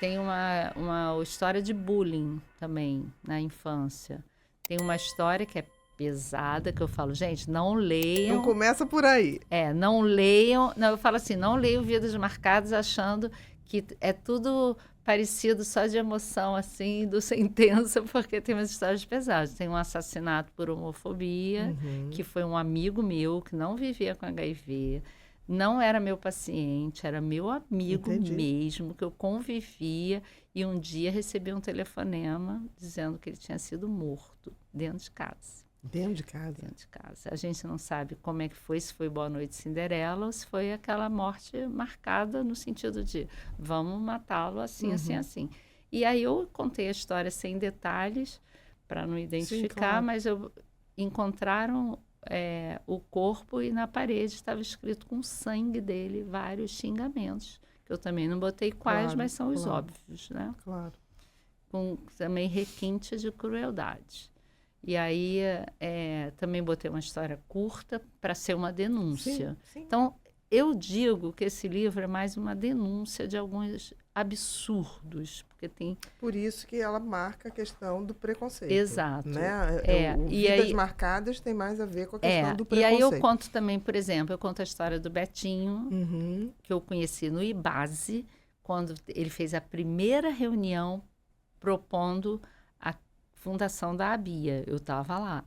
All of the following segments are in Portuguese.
Tem uma história de bullying também na infância. Tem uma história que é pesada, que eu falo, gente, não leiam. Não começa por aí. Não leiam. Não, eu falo assim, não leiam Vidas Marcadas achando que é tudo parecido só de emoção, assim, do Sentença, porque tem umas histórias pesadas. Tem um assassinato por homofobia, que foi um amigo meu que não vivia com HIV, não era meu paciente, era meu amigo mesmo, que eu convivia, e um dia recebi um telefonema dizendo que ele tinha sido morto dentro de casa. Dentro de casa? Dentro de casa. A gente não sabe como é que foi, se foi Boa Noite Cinderela ou se foi aquela morte marcada no sentido de vamos matá-lo assim, assim, assim. E aí eu contei a história sem detalhes para não identificar, sim, claro. Mas encontraram o corpo e na parede estava escrito com o sangue dele vários xingamentos, que eu também não botei quais, claro, mas são os óbvios, né? Claro. Com também requinte de crueldade. E aí também botei uma história curta para ser uma denúncia. Sim, sim. Então, eu digo que esse livro é mais uma denúncia de alguns absurdos, porque tem... Por isso que ela marca a questão do preconceito. Exato. Né? E Vidas aí, Marcadas tem mais a ver com a questão do preconceito. E aí eu conto também, por exemplo, eu conto a história do Betinho, que eu conheci no IBASE, quando ele fez a primeira reunião propondo a fundação da ABIA. Eu estava lá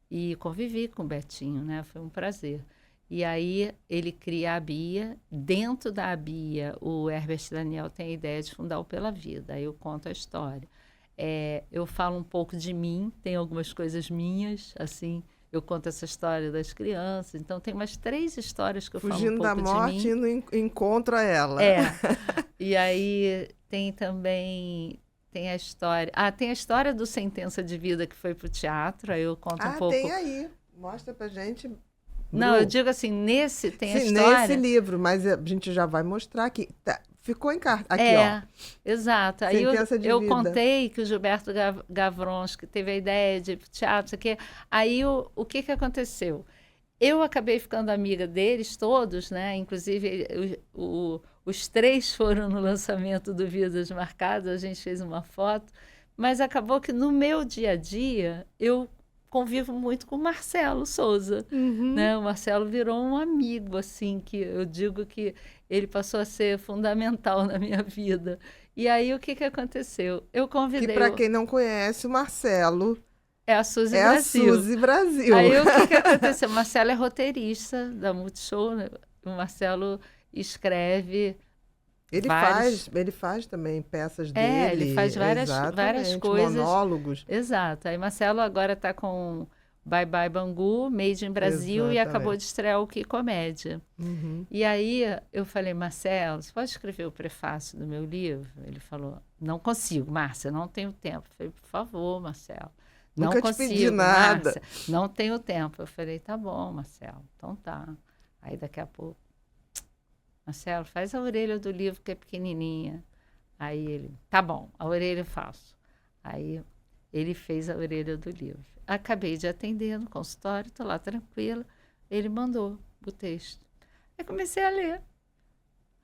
e convivi com o Betinho, né? Foi um prazer. E aí ele cria a ABIA. Dentro da ABIA, o Herbert Daniel tem a ideia de fundar o Pela Vida. Aí eu conto a história. Eu falo um pouco de mim, tem algumas coisas minhas, assim. Eu conto essa história das crianças. Então, tem umas 3 histórias que eu falo um pouco de mim. Fugindo da morte, indo encontro a ela. E aí tem também... Tem a história... tem a história do Sentença de Vida que foi para o teatro. Aí eu conto um pouco... tem aí. Mostra pra gente. Não, eu digo assim, nesse tem a história... Nesse livro, mas a gente já vai mostrar aqui. Ficou em carta. Aqui, ó. Exato. Aí eu contei que o Gilberto Gavronsky teve a ideia de ir para o teatro, isso aqui. Aí o que aconteceu? Eu acabei ficando amiga deles todos, né? Inclusive, os 3 foram no lançamento do Vidas Marcadas, a gente fez uma foto, mas acabou que no meu dia a dia eu convivo muito com o Marcelo Souza, né? O Marcelo virou um amigo, assim, que eu digo que ele passou a ser fundamental na minha vida. E aí, o que aconteceu? Eu convidei... Que, para quem não conhece, o Marcelo... É a Suzy Brasil. A Suzy Brasil. Aí, o que aconteceu? O Marcelo é roteirista da Multishow, né? O Marcelo escreve... Ele faz também peças dele. Ele faz várias coisas. Monólogos. Exato. Aí Marcelo agora está com Bye Bye Bangu, Made in Brasil, e acabou de estrear o Que Comédia. E aí eu falei, Marcelo, você pode escrever o prefácio do meu livro? Ele falou, não consigo, Márcia, não tenho tempo. Eu falei, por favor, Marcelo. Nunca te pedi nada. Márcia, não tenho tempo. Eu falei, tá bom, Marcelo, então tá. Aí daqui a pouco, Marcelo, faz a orelha do livro que é pequenininha. Aí ele, tá bom, a orelha eu faço. Aí ele fez a orelha do livro. Acabei de atender no consultório, tô lá tranquila. Ele mandou o texto. Aí comecei a ler.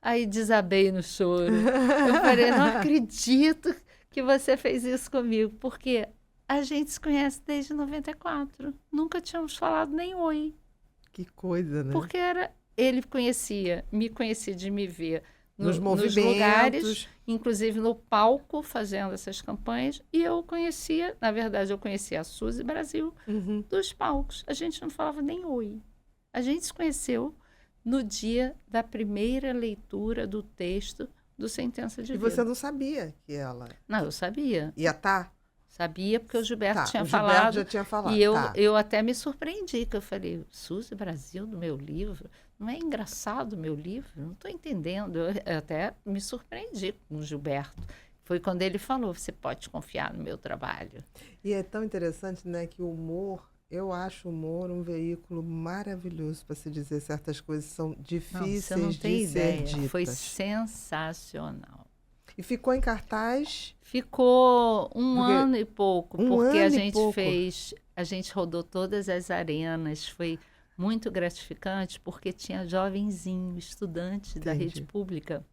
Aí desabei no choro. Eu falei, não acredito que você fez isso comigo, porque a gente se conhece desde 94. Nunca tínhamos falado nem oi. Que coisa, né? Porque ele me conhecia de me ver nos lugares, inclusive no palco, fazendo essas campanhas. E eu conhecia, na verdade, a Suzy Brasil dos palcos. A gente não falava nem oi. A gente se conheceu no dia da primeira leitura do texto do Sentença de Vida. E você não sabia que ela... Não, eu sabia. Ia estar? Sabia, porque o Gilberto tinha falado. Gilberto já tinha falado. E eu até me surpreendi, que eu falei, Suzy Brasil, do meu livro? Não é engraçado o meu livro? Não estou entendendo. Eu até me surpreendi com o Gilberto. Foi quando ele falou, você pode confiar no meu trabalho. E é tão interessante, né, que o humor, eu acho o humor um veículo maravilhoso para se dizer certas coisas que são difíceis você não tem de ideia. ser ditas. Foi sensacional. E ficou em cartaz? Ficou um ano e pouco, porque a gente rodou todas as arenas, foi muito gratificante, porque tinha jovenzinho, estudante da rede pública,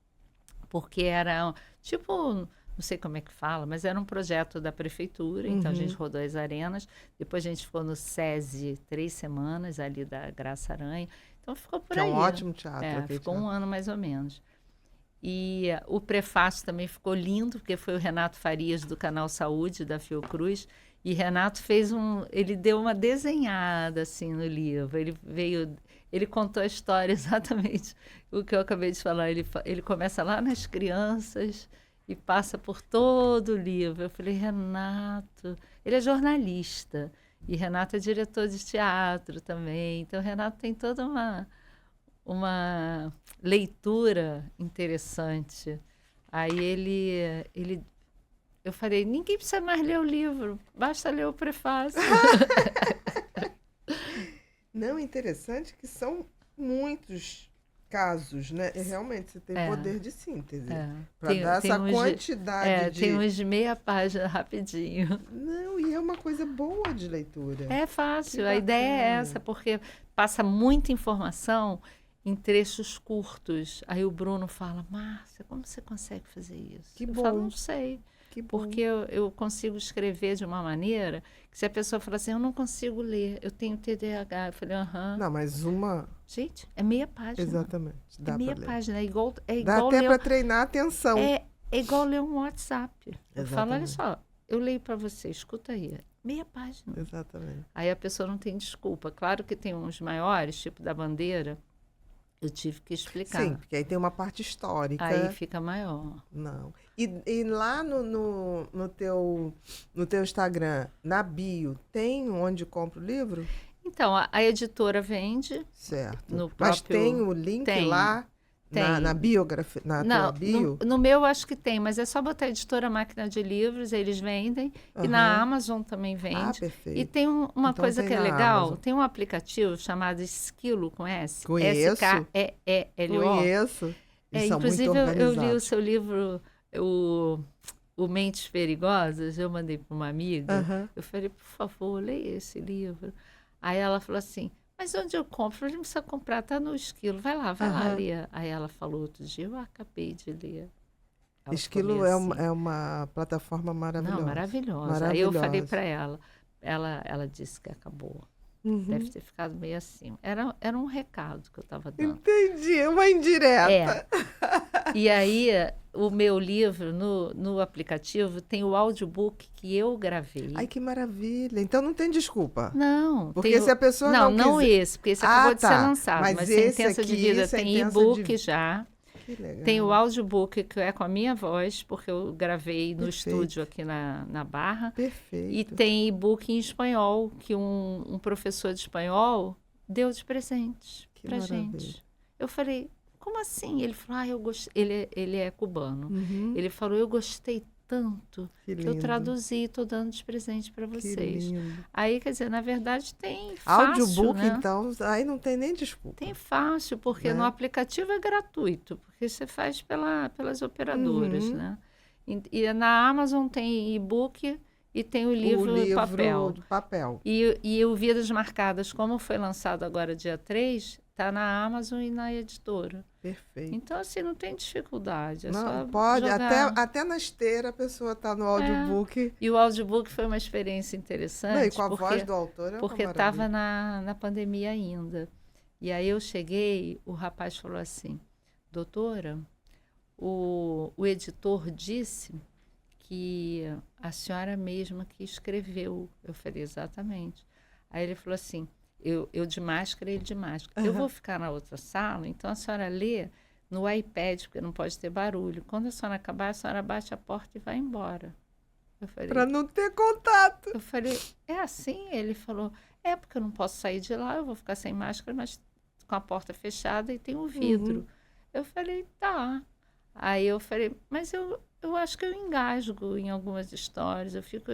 porque era tipo, não sei como é que fala, mas era um projeto da prefeitura, então a gente rodou as arenas, depois a gente ficou no SESI 3 semanas, ali da Graça Aranha, então ficou por que aí. É um ótimo teatro. Ficou teatro. 1 ano mais ou menos. E o prefácio também ficou lindo, porque foi o Renato Farias, do Canal Saúde, da Fiocruz, e Renato ele deu uma desenhada, assim, no livro, ele contou a história exatamente o que eu acabei de falar, ele começa lá nas crianças e passa por todo o livro. Eu falei, Renato, ele é jornalista, e Renato é diretor de teatro também, então Renato tem toda uma leitura interessante. Aí eu falei, ninguém precisa mais ler o livro, basta ler o prefácio. Não, interessante que são muitos casos, né? E realmente você tem poder de síntese para dar essa quantidade de... Tem uns de meia página rapidinho. Não, e é uma coisa boa de leitura. É fácil, a ideia é essa, porque passa muita informação em trechos curtos. Aí o Bruno fala, Márcia, como você consegue fazer isso? Que eu bom. falo, não sei. Porque eu consigo escrever de uma maneira que se a pessoa fala assim, eu não consigo ler, eu tenho TDAH. Eu falei, Não, mas uma... Gente, é meia página. Exatamente. Dá meia pra ler. página. É igual Dá até para treinar a atenção. É igual ler um WhatsApp. Eu falo, olha Exatamente. só, eu leio para você, escuta aí. Meia página. Exatamente. Aí a pessoa não tem desculpa. Claro que tem uns maiores, tipo da Bandeira, eu tive que explicar. Sim, porque aí tem uma parte histórica. Aí fica maior. Não. E lá no teu Instagram, na bio, tem onde compra o livro? Então, a editora vende. Certo. No Mas próprio... tem o link lá na biografia, tua bio? No meu acho que tem, mas é só botar Editora Máquina de Livros, eles vendem. E na Amazon também vende. Ah, perfeito. E tem uma coisa que é legal, Amazon. tem um aplicativo chamado Esquilo, com S. Conheço. SKEELO. Conheço. Inclusive, muito eu li o seu livro, o Mentes Perigosas, eu mandei para uma amiga. Eu falei, por favor, leia esse livro. Aí ela falou assim, mas onde eu compro? Eu falei, não precisa comprar, tá no Esquilo. Vai lá ler. Aí ela falou outro dia, eu acabei de ler. Ela Esquilo assim, é uma plataforma maravilhosa. Não, maravilhosa. Aí eu falei para ela disse que acabou. Deve ter ficado meio assim. Era um recado que eu estava dando. Entendi, uma indireta. E aí, o meu livro, no aplicativo, tem o audiobook que eu gravei. Ai, que maravilha. Então não tem desculpa. Não. Porque se a pessoa não quiser... Não esse, porque esse acabou de ser lançado. Mas Sentença de Vida tem e-book já. Que legal. Tem o audiobook que é com a minha voz, porque eu gravei no estúdio aqui na Barra. Perfeito. E tem e-book em espanhol, que um professor de espanhol deu de presente pra gente. Eu falei, como assim? Ele falou, eu gostei. Ele é cubano. Ele falou, eu gostei tanto que eu traduzi, estou dando de presente para vocês. Aí, quer dizer, na verdade tem fácil, audiobook, né? Então, aí não tem nem desculpa. Tem fácil, porque no aplicativo é gratuito, porque você faz pelas operadoras, né? E na Amazon tem e-book e tem o livro papel. E o Vidas Marcadas, como foi lançado agora dia 3, está na Amazon e na editora. Perfeito. Então, assim, não tem dificuldade. É não, só pode, jogar. até na esteira a pessoa está no audiobook. E o audiobook foi uma experiência interessante. Não, e com a voz do autor porque estava na pandemia ainda. E aí eu cheguei, o rapaz falou assim, doutora, o editor disse que a senhora mesma que escreveu. Eu falei, exatamente. Aí ele falou assim, eu de máscara, ele de máscara. Eu vou ficar na outra sala, então a senhora lê no iPad, porque não pode ter barulho. Quando a senhora acabar, a senhora bate a porta e vai embora. Para não ter contato. Eu falei, é assim? Ele falou, porque eu não posso sair de lá, eu vou ficar sem máscara, mas com a porta fechada e tem um vidro. Eu falei, tá. Aí eu falei, mas eu acho que eu engasgo em algumas histórias, eu fico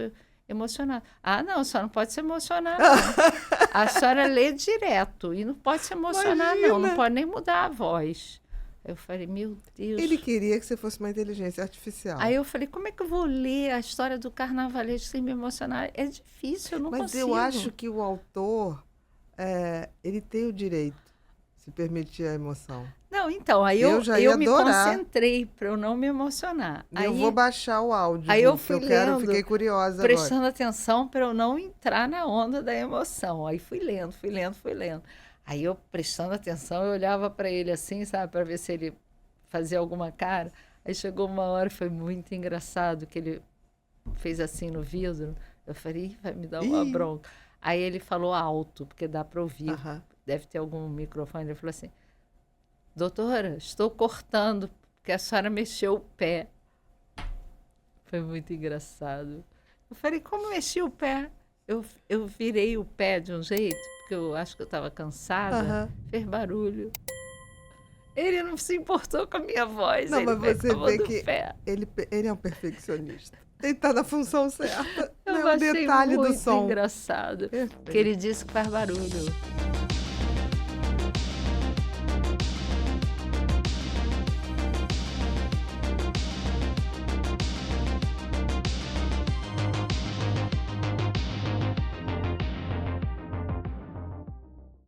emocionada. Ah, não, a senhora não pode se emocionar, não. A senhora lê direto e não pode se emocionar, não pode nem mudar a voz. Eu falei, meu Deus. Ele queria que você fosse uma inteligência artificial. Aí eu falei, como é que eu vou ler a história do carnavalesco sem me emocionar? É difícil, eu não consigo. Mas eu acho que o autor, ele tem o direito. se permitir a emoção. Não, então, aí eu me concentrei para eu não me emocionar. Aí, eu vou baixar o áudio. Aí eu fui lendo, fiquei curiosa prestando agora. atenção para eu não entrar na onda da emoção. Aí fui lendo. Aí eu, prestando atenção, eu olhava para ele assim, sabe, para ver se ele fazia alguma cara. Aí chegou uma hora, foi muito engraçado, que ele fez assim no vidro. Eu falei, vai me dar uma bronca. Aí ele falou alto, porque dá para ouvir. Deve ter algum microfone. Ele falou assim, doutora, estou cortando, porque a senhora mexeu o pé. Foi muito engraçado. Eu falei, como mexi o pé? Eu virei o pé de um jeito, porque eu acho que eu estava cansada, fez barulho. Ele não se importou com a minha voz. Não, ele mas você vê que ele é um perfeccionista. Ele está na função certa. Eu achei um detalhe do som. Engraçado. Que ele disse que faz barulho.